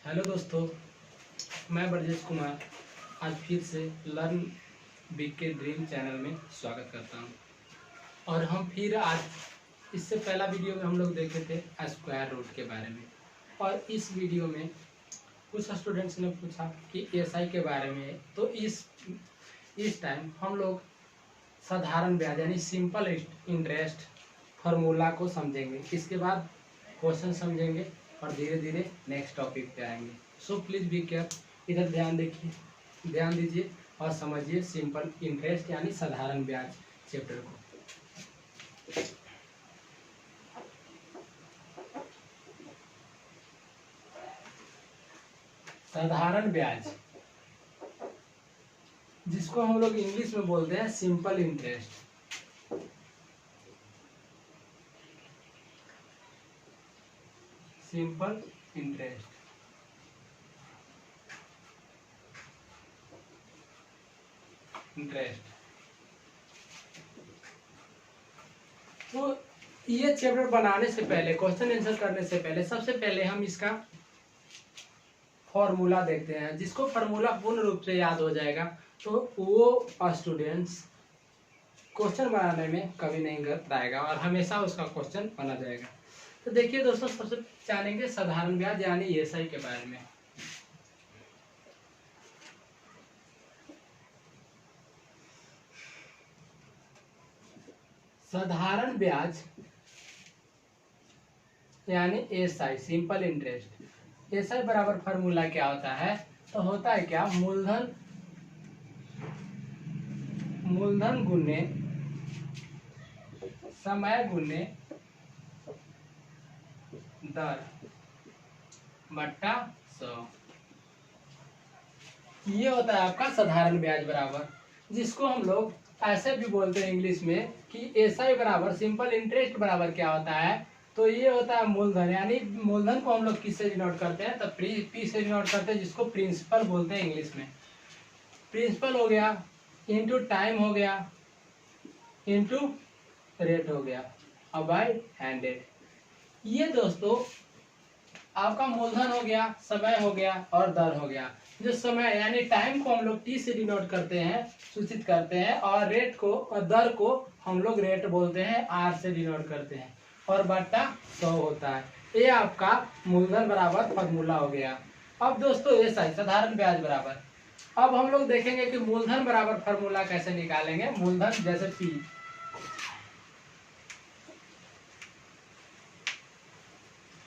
Hello दोस्तों, मैं ब्रजेश कुमार आज फिर से लर्न बिग के ड्रीम चैनल में स्वागत करता हूं। और हम फिर आज इससे पहला वीडियो में हम लोग देखे थे स्क्वायर रूट के बारे में, और इस वीडियो में कुछ स्टूडेंट्स ने पूछा कि एसआई के बारे में। तो इस टाइम हम लोग साधारण ब्याज यानी सिंपल इंटरेस्ट फार्मूला को समझेंगे। इसके बाद क्वेश्चन समझेंगे और धीरे धीरे नेक्स्ट टॉपिक पे आएंगे। सो प्लीज बी केयर, इधर ध्यान दीजिए और समझिए सिंपल इंटरेस्ट यानी साधारण ब्याज चैप्टर को। साधारण ब्याज, जिसको हम लोग इंग्लिश में बोलते हैं सिंपल इंटरेस्ट। सिंपल इंटरेस्ट तो ये चैप्टर बनाने से पहले, क्वेश्चन आंसर करने से पहले, सबसे पहले हम इसका फॉर्मूला देखते हैं। जिसको फार्मूला पूर्ण रूप से याद हो जाएगा तो वो स्टूडेंट्स क्वेश्चन बनाने में कभी नहीं घबराएगा और हमेशा उसका क्वेश्चन बना जाएगा। तो देखिए दोस्तों, सबसे जानेंगे साधारण ब्याज यानी एसआई के बारे में। साधारण ब्याज यानी एसआई सिंपल इंटरेस्ट। एसआई बराबर फार्मूला क्या होता है? तो होता है क्या, मूलधन गुने समय गुने दर बट्टा 100। ये होता है आपका साधारण ब्याज बराबर, जिसको हम लोग ऐसे भी बोलते हैं इंग्लिश में कि एसआई बराबर सिंपल इंटरेस्ट बराबर क्या होता है। तो ये होता है मूलधन, यानी मूलधन को हम लोग किससे डिनोट करते हैं? तो पी से डिनोट करते हैं, जिसको प्रिंसिपल बोलते हैं इंग्लिश में। प्रिंसिपल हो गया इंटू टाइम हो गया इंटू रेट हो गया और बाय 100। ये दोस्तों आपका मूलधन हो गया, समय हो गया और दर हो गया। जो समय यानी टाइम को हम लोग टी से डिनोट करते हैं, सूचित करते हैं, और रेट को और दर को हम लोग रेट बोलते हैं, आर से डिनोट करते हैं, और बट्टा 100 होता है। ये आपका मूलधन बराबर फार्मूला हो गया। अब दोस्तों एसआई साधारण ब्याज बराबर, अब हम लोग देखेंगे कि मूलधन बराबर फार्मूला कैसे निकालेंगे। मूलधन जैसे पी,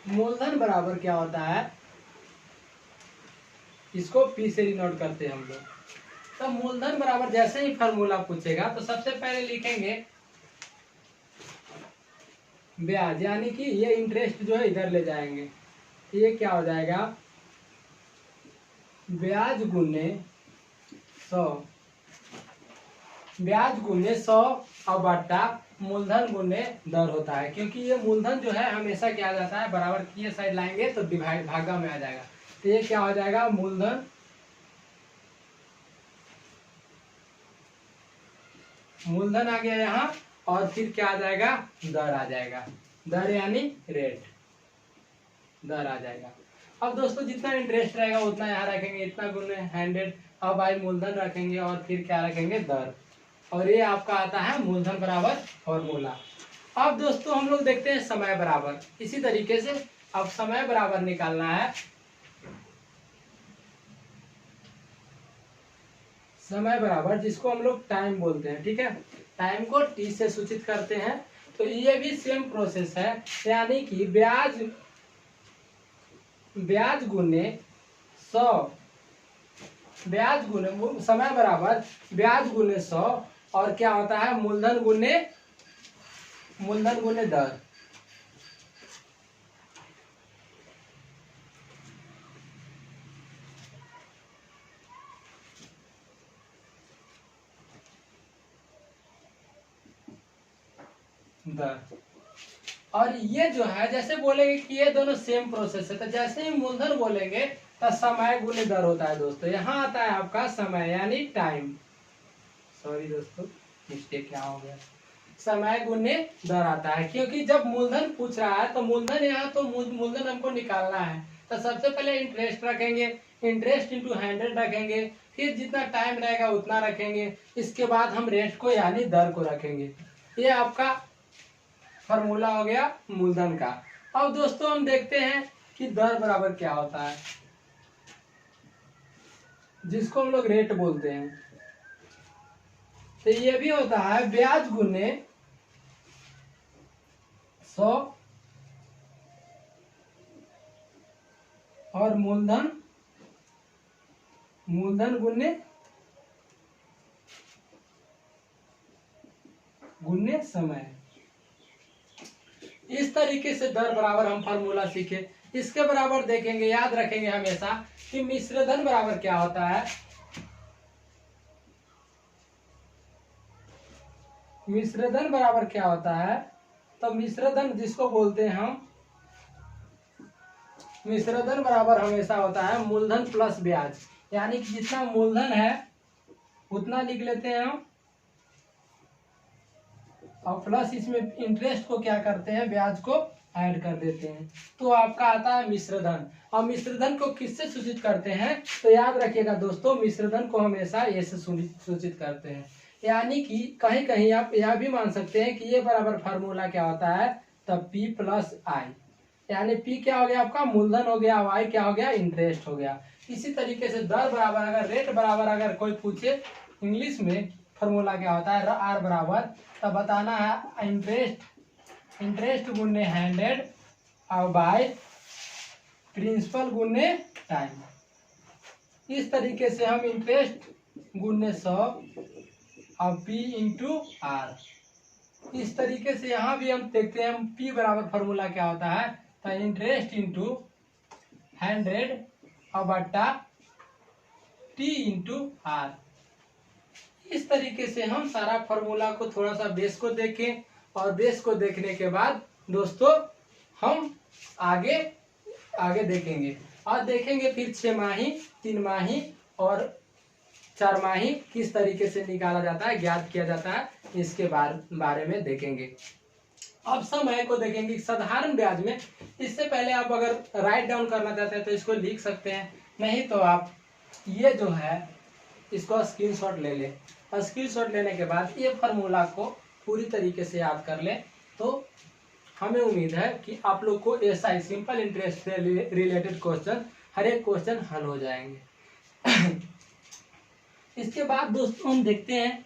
मूलधन बराबर क्या होता है, इसको पी से डिनोट करते हैं हम लोग। तो मूलधन बराबर जैसे ही फार्मूला पूछेगा तो सबसे पहले लिखेंगे ब्याज, यानी कि ये इंटरेस्ट जो है इधर ले जाएंगे। ये क्या हो जाएगा, ब्याज गुने 100, ब्याज गुने 100 और बट्टा मूलधन गुने दर होता है। क्योंकि ये मूलधन जो है हमेशा क्या आ जाता है, बराबर की ये साइड लाएंगे तो डिवाइड भागा में आ जाएगा। तो ये क्या हो जाएगा, मूलधन आ गया यहाँ, और फिर क्या आ जाएगा, दर आ जाएगा। दर यानी रेट, दर आ जाएगा। अब दोस्तों जितना इंटरेस्ट रहेगा उतना यहाँ रखेंगे, इतना गुने 100, अब आई मूलधन रखेंगे और फिर क्या रखेंगे, दर। और ये आपका आता है मूलधन बराबर फॉर्मूला। अब दोस्तों हम लोग देखते हैं समय बराबर। इसी तरीके से अब समय बराबर निकालना है। समय बराबर जिसको हम लोग टाइम बोलते हैं, ठीक है, टाइम को टी से सूचित करते हैं। तो ये भी सेम प्रोसेस है, यानी कि ब्याज गुने 100, ब्याज गुने समय बराबर ब्याज गुने 100, और क्या होता है, मूलधन गुने दर। और ये जो है जैसे बोलेंगे कि ये दोनों सेम प्रोसेस है, तो जैसे ही मूलधन बोलेंगे तो समय गुने दर होता है दोस्तों। यहाँ आता है आपका समय यानी टाइम, सॉरी दोस्तों मिस्टेक क्या हो गया, समय गुने दर आता है। क्योंकि जब मूलधन पूछ रहा है तो मूलधन यहाँ तो मूलधन हमको निकालना है, तो सबसे पहले इंटरेस्ट रखेंगे, इंटरेस्ट इंटू 100 रखेंगे, फिर जितना टाइम रहेगा उतना रखेंगे, इसके बाद हम रेट को यानी दर को रखेंगे। ये आपका फॉर्मूला हो गया मूलधन का। अब दोस्तों हम देखते हैं कि दर बराबर क्या होता है, जिसको हम लोग रेट बोलते हैं। तो ये भी होता है ब्याज गुने 100 और मूलधन गुने समय। इस तरीके से दर बराबर हम फार्मूला सीखे। इसके बराबर देखेंगे, याद रखेंगे हमेशा कि मिश्र धन बराबर क्या होता है। मिश्र धन बराबर क्या होता है, तो मिश्र धन जिसको बोलते हैं हम, मिश्र धन बराबर हमेशा होता है मूलधन प्लस ब्याज, यानी कि जितना मूलधन है उतना लिख लेते हैं हम, और प्लस इसमें इंटरेस्ट को क्या करते हैं, ब्याज को ऐड कर देते हैं, तो आपका आता है मिश्रधन। और मिश्रधन को किससे सूचित करते हैं, तो याद रखिएगा दोस्तों, मिश्रधन को हमेशा ए से सूचित करते हैं। यानी कि कहीं कहीं आप यह भी मान सकते हैं कि ये बराबर फार्मूला क्या होता है, तब P प्लस आई, यानी P क्या हो गया आपका मूलधन हो गया, Y क्या हो गया इंटरेस्ट हो गया। इसी तरीके से दर बराबर, अगर रेट बराबर अगर कोई पूछे इंग्लिश में फॉर्मूला क्या होता है, R बराबर, तब बताना है इंटरेस्ट गुने 100 और बाय प्रिंसिपल गुने टाइम। इस तरीके से हम इंटरेस्ट गुने 100 और P इंटू R, इस तरीके से यहाँ भी हम देखते हैं, हम P बराबर फॉर्मूला क्या होता है, तो इंटरेस्ट इंटू 100 और बट्टा T इंटू R। इस तरीके से हम सारा फॉर्मूला को थोड़ा सा बेस को देखें, और बेस को देखने के बाद दोस्तों हम आगे देखेंगे, और देखेंगे फिर 6 माही, 3 माही और 4 माही किस तरीके से निकाला जाता है, ज्ञात किया जाता है, इसके बारे में देखेंगे। अब समय को देखेंगे साधारण ब्याज में। इससे पहले आप अगर राइट डाउन करना चाहते हैं तो इसको लिख सकते हैं, नहीं तो आप ये जो है इसको स्क्रीनशॉट ले लें, और स्क्रीनशॉट लेने के बाद ये फार्मूला को पूरी तरीके से याद कर लें, तो हमें उम्मीद है कि आप लोग को ऐसा ही सिंपल इंटरेस्ट से रिलेटेड क्वेश्चन, हर एक क्वेश्चन हल हो जाएंगे। इसके बाद दोस्तों हम देखते हैं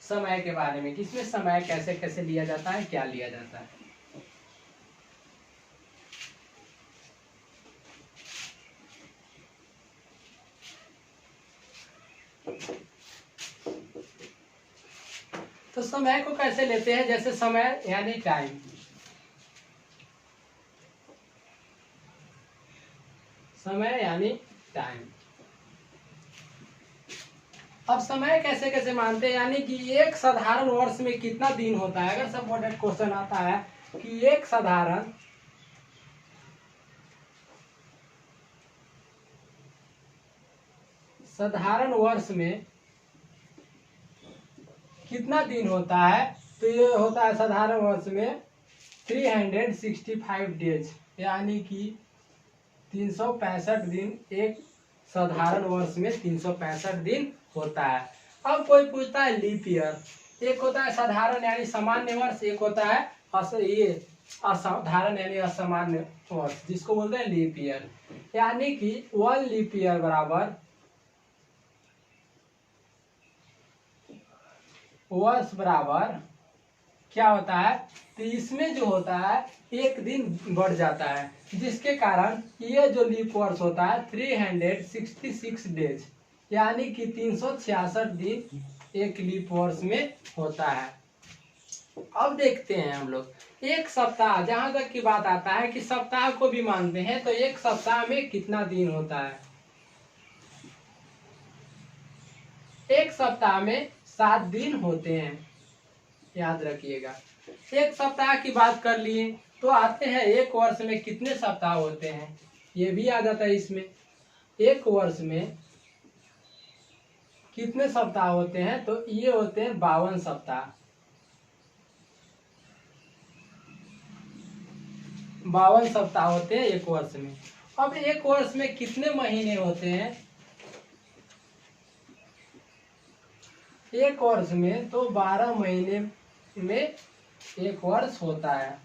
समय के बारे में, कि इसमें समय कैसे कैसे लिया जाता है, क्या लिया जाता है। तो समय को कैसे लेते हैं, जैसे समय यानी टाइम, समय यानी टाइम। अब समय कैसे कैसे मानते हैं, यानी कि एक साधारण वर्ष में कितना दिन होता है। अगर सपोर्टेड क्वेश्चन आता है कि एक साधारण वर्ष में कितना दिन होता है, तो ये होता है साधारण वर्ष में 365 डेज, यानी कि 365 दिन। एक साधारण वर्ष में 365 दिन होता है। अब कोई पूछता है लीप ईयर, एक होता है साधारण यानी सामान्य वर्ष, एक होता है ये असाधारण यानी असामान्य वर्ष, जिसको बोलते हैं लीप ईयर। यानी कि 1 लीप ईयर बराबर वर्ष बराबर क्या होता है, तो इसमें जो होता है एक दिन बढ़ जाता है, जिसके कारण ये जो लीप वर्ष होता है 366 डेज, यानी कि 366 दिन एक लीप वर्ष में होता है। अब देखते हैं हम लोग एक सप्ताह, जहां तक की बात आता है कि सप्ताह को भी मानते हैं, तो एक सप्ताह में कितना दिन होता है। एक सप्ताह में 7 दिन होते हैं, याद रखिएगा। एक सप्ताह की बात कर लिए तो आते हैं एक वर्ष में कितने सप्ताह होते हैं, ये भी आ जाता है इसमें। एक वर्ष में कितने सप्ताह होते हैं, तो ये होते हैं 52 सप्ताह। 52 सप्ताह होते हैं एक वर्ष में। अब एक वर्ष में कितने महीने होते हैं? एक वर्ष में तो 12 महीने में एक वर्ष होता है।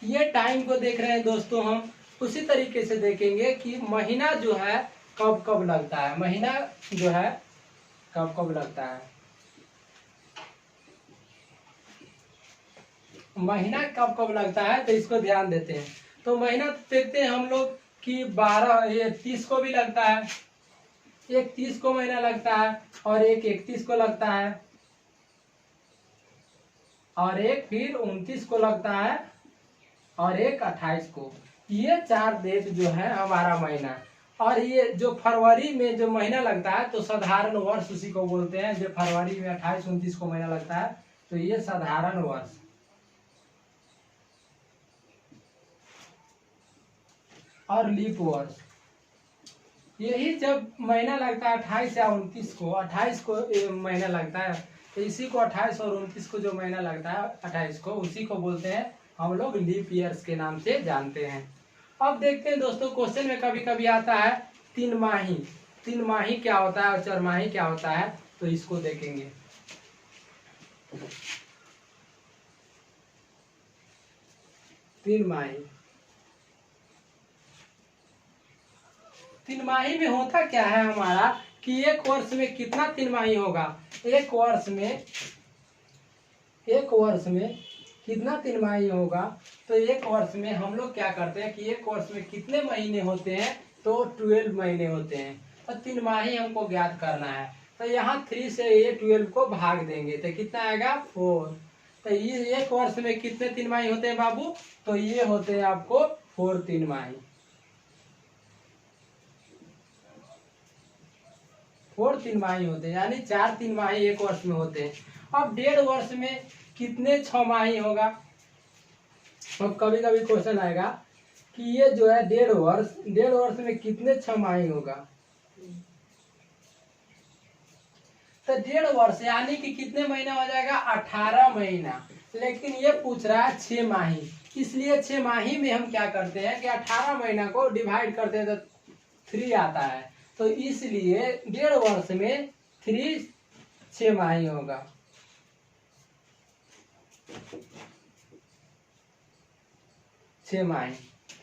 ये टाइम को देख रहे हैं दोस्तों, हम उसी तरीके से देखेंगे कि महीना जो है कब कब लगता है, महीना जो है कब कब लगता है, महीना कब कब लगता है, तो इसको ध्यान देते हैं। तो महीना देखते हैं हम लोग कि 12 ये 30 को भी लगता है, एक 30 को महीना लगता है, और एक 31 को लगता है, और एक फिर 29 को लगता है, और एक 28 को। ये 4 डेट जो है हमारा महीना। और ये जो फरवरी में जो महीना लगता है तो साधारण वर्ष उसी को बोलते हैं। जो फरवरी में 28 29 को महीना लगता है तो ये साधारण वर्ष। और लीप वर्ष, यही जब महीना लगता है 28 या 29 को, 28 को महीना लगता है तो इसी को 28 और 29 को जो महीना लगता है 28 को, उसी को बोलते हैं हम लोग लीप ईयर्स के नाम से जानते हैं। अब देखते हैं दोस्तों, क्वेश्चन में कभी कभी आता है तीन माही। तीन माही क्या होता है और चरमाही क्या होता है, तो इसको देखेंगे। तीन माही, तीन माही में होता क्या है हमारा कि एक वर्ष में कितना तीन माही होगा, एक वर्ष में कितना तीन माही होगा। तो एक वर्ष में हम लोग क्या करते हैं कि एक वर्ष में कितने महीने होते हैं, तो 12 महीने होते हैं। तो तीन माही हमको ज्ञात करना है। तो यहाँ 3 से ये 12 को भाग देंगे तो कितना आएगा 4। तो ये एक वर्ष में कितने तीन माही होते हैं बाबू, तो ये होते हैं आपको 4 तीन माही, 4 तीन माही होते हैं, यानी 4 तीन माही एक वर्ष में होते हैं। अब 1.5 वर्ष में कितने 6 माही होगा। अब कभी कभी क्वेश्चन आएगा कि ये जो है 1.5 वर्ष में कितने 6 माही होगा। तो 1.5 वर्ष यानी कि कितने महीना हो जाएगा, 18 महीना। लेकिन ये पूछ रहा है 6 माही, इसलिए 6 माही में हम क्या करते हैं कि 18 महीना को डिवाइड करते हैं तो 3 आता है। तो इसलिए 1.5 वर्ष में 3 6 माही होगा। 6 माही,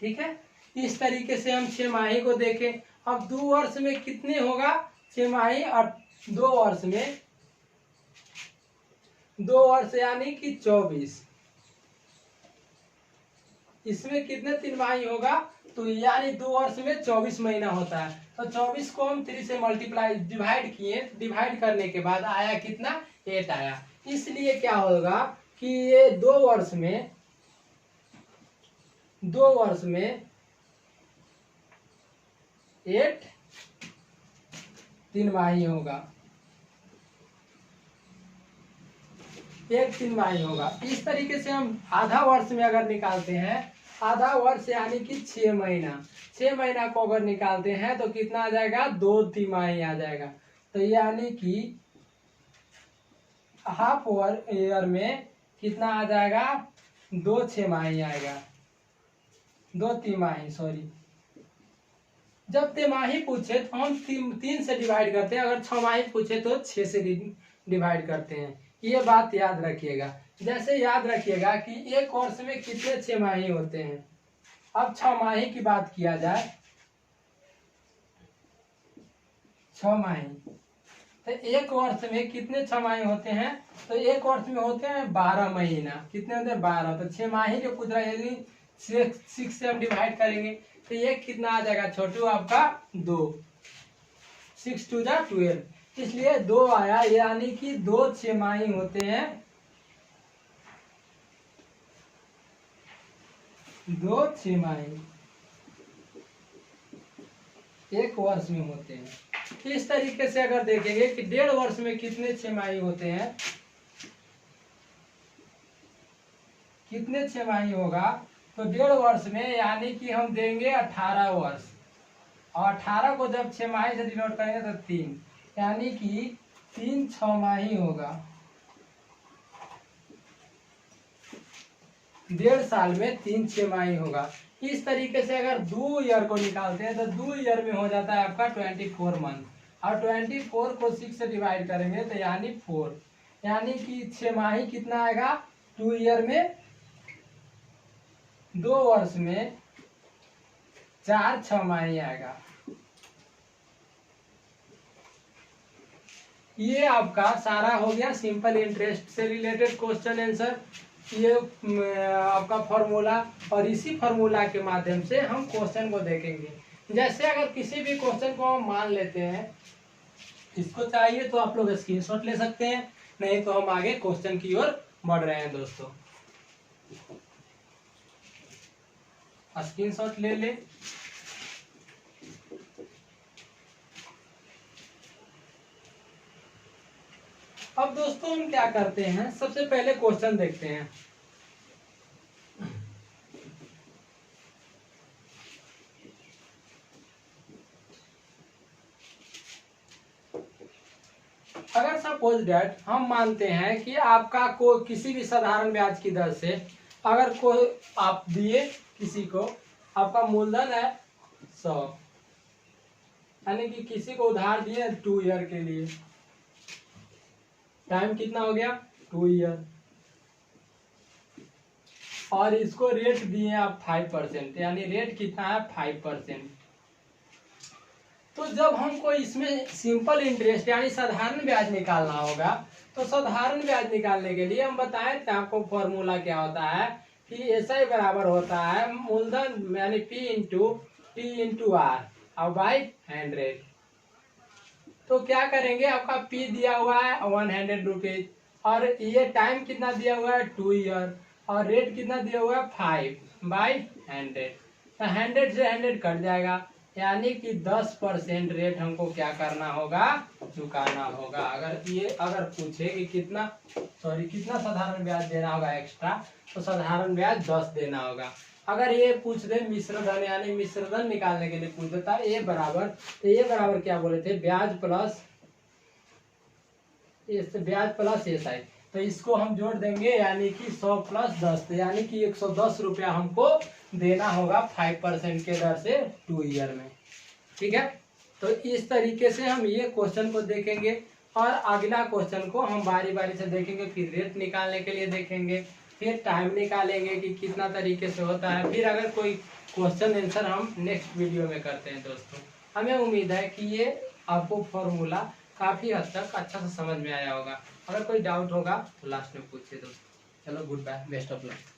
ठीक है। इस तरीके से हम 6 माही को देखें। अब 2 वर्ष में कितने होगा 6 माही, और 2 वर्ष में 2 वर्ष यानी कि 24, इसमें कितने तीन माही होगा, तो यानी 2 वर्ष में 24 महीना होता है। तो 24 को हम 3 से मल्टीप्लाई डिवाइड किए, डिवाइड करने के बाद आया कितना 8 आया। इसलिए क्या होगा कि ये 2 वर्ष में 8 तीन माही होगा, एक तीन माही होगा। इस तरीके से हम आधा वर्ष में अगर निकालते हैं, आधा वर्ष यानी कि 6 महीना, 6 महीना को अगर निकालते हैं तो कितना आ जाएगा 2 तिमाही आ जाएगा। तो यानी कि हाफ ईयर में कितना आ जाएगा 2 6 माही आएगा, 2 तिमाही, सॉरी। जब तिमाही पूछे तो हम 3 से डिवाइड करते हैं, अगर 6 माही पूछे तो 6 से डिवाइड करते हैं। ये बात याद रखिएगा। जैसे याद रखिएगा कि एक वर्ष में कितने 6 माही होते हैं। अब 6 माही की बात किया जाए, 6 माही, तो एक वर्ष में कितने 6 माही होते हैं, तो एक वर्ष में होते हैं 12 महीना। कितने होते हैं 12। तो 6 माही जो पूछ रहा है यदि 6 से हम डिवाइड करेंगे तो ये कितना आ जाएगा छोटू आपका 2, 6 2 जा 12, इसलिए 2 आया। यानी कि 2 6 माही होते हैं, 2 6 माही एक वर्ष में होते हैं। इस तरीके से अगर देखेंगे कि 1.5 वर्ष में कितने 6 माही होते हैं, कितने 6 माही होगा, तो 1.5 वर्ष में यानी कि हम देंगे 18 वर्ष, और 18 को जब 6 माही से डिनोट करेंगे तो 3, यानी कि 3 6 माही होगा। 1.5 साल में 3 6 माही होगा। इस तरीके से अगर 2 ईयर को निकालते हैं तो 2 ईयर में हो जाता है आपका 24 मंथ, और 24 को 6 से डिवाइड करेंगे तो यानी 4, यानी कि 6 माही कितना आएगा 2 ईयर में, 2 वर्ष में 4 6 माही आएगा। ये आपका सारा हो गया सिंपल इंटरेस्ट से रिलेटेड क्वेश्चन आंसर, ये आपका फॉर्मूला, और इसी फॉर्मूला के माध्यम से हम क्वेश्चन को देखेंगे। जैसे अगर किसी भी क्वेश्चन को हम मान लेते हैं, इसको चाहिए तो आप लोग स्क्रीनशॉट ले सकते हैं, नहीं तो हम आगे क्वेश्चन की ओर बढ़ रहे हैं दोस्तों। स्क्रीनशॉट ले ले। अब दोस्तों हम क्या करते हैं, सबसे पहले क्वेश्चन देखते हैं। अगर सपोज डेट हम मानते हैं कि आपका को किसी भी साधारण ब्याज की दर से अगर कोई आप दिए किसी को, आपका मूलधन है 100, यानी कि किसी को उधार दिए 2 ईयर के लिए, टाइम कितना हो गया 2 ईयर, और इसको रेट दिए आप 5%, यानी रेट कितना है 5%। तो जब हमको इसमें सिंपल इंटरेस्ट यानी साधारण ब्याज निकालना होगा, तो साधारण ब्याज निकालने के लिए हम बताएं कि आपको फॉर्मूला क्या होता है कि ऐसा ही बराबर होता है मूलधन यानी P into T into R और बाई 100। तो क्या करेंगे, आपका P दिया हुआ है 100 रुपीज, और ये टाइम कितना दिया हुआ है 2 ईयर, और रेट कितना दिया हुआ है 5/100। तो 100 से 100 कट जाएगा, यानी कि 10% रेट हमको क्या करना होगा, चुकाना होगा। अगर पूछे कि कितना साधारण ब्याज देना होगा एक्स्ट्रा, तो साधारण ब्याज 10 देना होगा। अगर ये पूछ दे मिश्रधन यानी मिश्रधन निकालने के लिए पूछ देता है ए बराबर, तो ये बराबर क्या बोले थे, ब्याज प्लस एसआई, तो इसको हम जोड़ देंगे, यानी कि 100 + 10, यानी कि 110 रुपया हमको देना होगा 5% के दर से 2 ईयर में। ठीक है, तो इस तरीके से हम ये क्वेश्चन को देखेंगे, और अगला क्वेश्चन को हम बारी बारी से देखेंगे, फिर रेट निकालने के लिए देखेंगे, फिर टाइम निकालेंगे कि कितना तरीके से होता है, फिर अगर कोई क्वेश्चन आंसर हम नेक्स्ट वीडियो में करते हैं दोस्तों। हमें उम्मीद है कि ये आपको फॉर्मूला काफी हद तक अच्छा से समझ में आया होगा। अगर कोई डाउट होगा तो लास्ट में पूछिए दोस्तों। चलो, good bye, best of luck.